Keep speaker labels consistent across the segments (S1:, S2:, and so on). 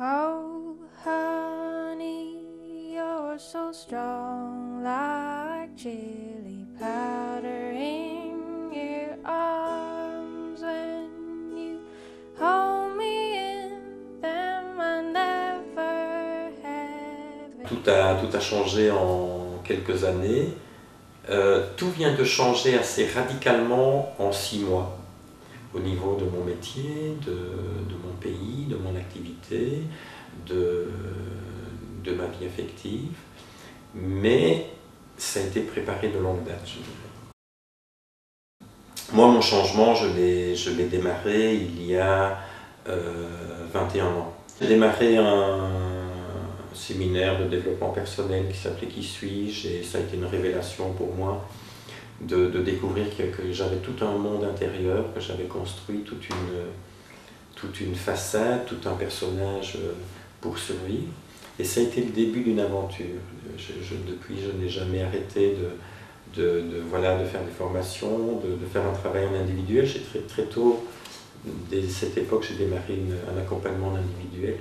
S1: Oh, honey, you're so strong, like chili powder in your arms. When you hold me in them, I never have it.
S2: Tout a changé en quelques années. Tout vient de changer assez radicalement en 6 mois. Au niveau de mon métier, de mon pays, de mon activité, de ma vie affective. Mais ça a été préparé de longue date, je dirais. Moi, mon changement, je l'ai démarré il y a 21 ans. J'ai démarré un séminaire de développement personnel qui s'appelait Qui suis-je, et ça a été une révélation pour moi de découvrir que j'avais tout un monde intérieur, que j'avais construit toute une façade, tout un personnage pour survivre. Et ça a été le début d'une aventure. Depuis, je n'ai jamais arrêté voilà, de faire des formations, de faire un travail en individuel. J'ai très tôt, dès cette époque, j'ai démarré un accompagnement individuel.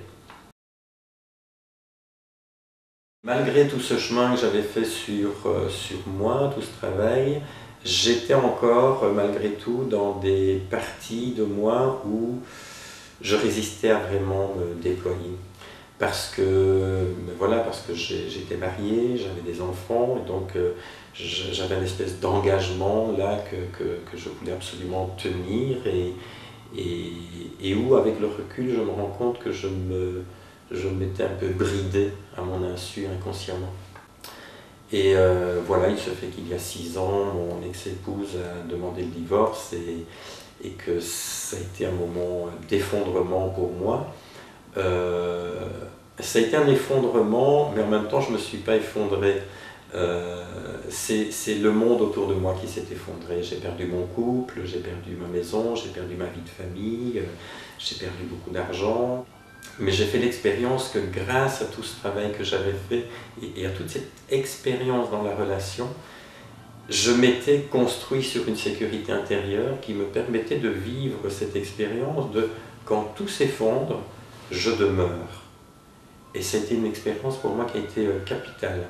S2: Malgré tout ce chemin que j'avais fait sur moi, tout ce travail, j'étais encore, malgré tout, dans des parties de moi où je résistais à vraiment me déployer. Parce que j'étais marié, j'avais des enfants, et donc j'avais une espèce d'engagement là que je voulais absolument tenir, et où, avec le recul, je me rends compte que je m'étais un peu bridé à mon insu inconsciemment. Et voilà, il se fait qu'il y a 6 ans, mon ex-épouse a demandé le divorce, et que ça a été un moment d'effondrement pour moi. Ça a été un effondrement, mais en même temps je ne me suis pas effondré. C'est le monde autour de moi qui s'est effondré. J'ai perdu mon couple, j'ai perdu ma maison, j'ai perdu ma vie de famille, j'ai perdu beaucoup d'argent. Mais j'ai fait l'expérience que grâce à tout ce travail que j'avais fait et à toute cette expérience dans la relation, je m'étais construit sur une sécurité intérieure qui me permettait de vivre cette expérience de quand tout s'effondre, je demeure. Et c'était une expérience pour moi qui a été capitale,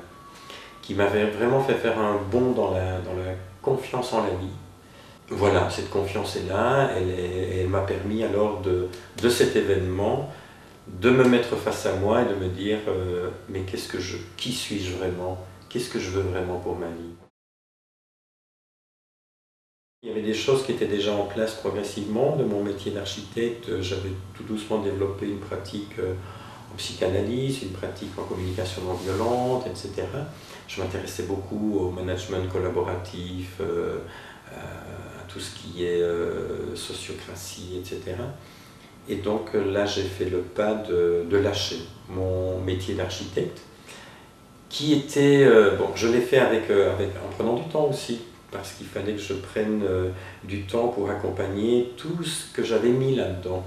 S2: qui m'avait vraiment fait faire un bond dans la confiance en la vie. Voilà, cette confiance est là, elle m'a permis alors de cet événement de me mettre face à moi et de me dire mais qui suis-je vraiment? Qu'est-ce que je veux vraiment pour ma vie? Il y avait des choses qui étaient déjà en place progressivement. De mon métier d'architecte, j'avais tout doucement développé une pratique en psychanalyse, une pratique en communication non violente, etc. Je m'intéressais beaucoup au management collaboratif, à tout ce qui est sociocratie, etc. Et donc là, j'ai fait le pas de lâcher mon métier d'architecte, qui était, bon, je l'ai fait en prenant du temps aussi, parce qu'il fallait que je prenne du temps pour accompagner tout ce que j'avais mis là-dedans.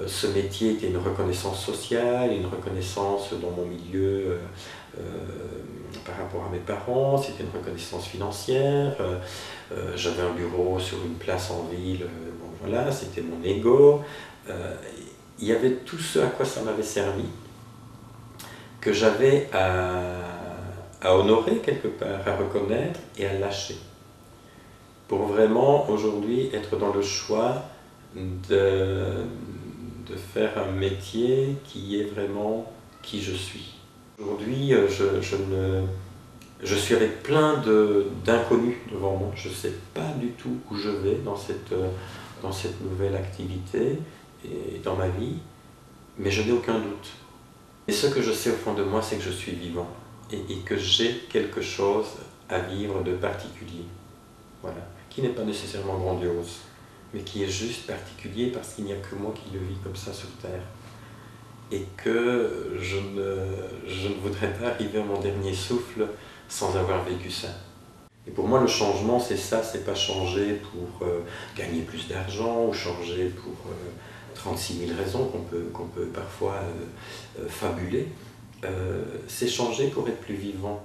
S2: Ce métier était une reconnaissance sociale, une reconnaissance dans mon milieu par rapport à mes parents, c'était une reconnaissance financière, j'avais un bureau sur une place en ville, bon, voilà, c'était mon ego. Il y avait tout ce à quoi ça m'avait servi, que j'avais à honorer quelque part, à reconnaître et à lâcher. Pour vraiment aujourd'hui être dans le choix de faire un métier qui est vraiment qui je suis. Aujourd'hui, je suis avec plein d'inconnus devant moi. Je ne sais pas du tout où je vais dans cette nouvelle activité et dans ma vie, mais je n'ai aucun doute. Et ce que je sais au fond de moi, c'est que je suis vivant et que j'ai quelque chose à vivre de particulier. Voilà, qui n'est pas nécessairement grandiose, mais qui est juste particulier parce qu'il n'y a que moi qui le vis comme ça sur Terre. Et que je ne voudrais pas arriver à mon dernier souffle sans avoir vécu ça. Et pour moi, le changement, c'est ça, c'est pas changer pour gagner plus d'argent ou changer pour 36 000 raisons qu'on peut parfois fabuler. C'est changer pour être plus vivant.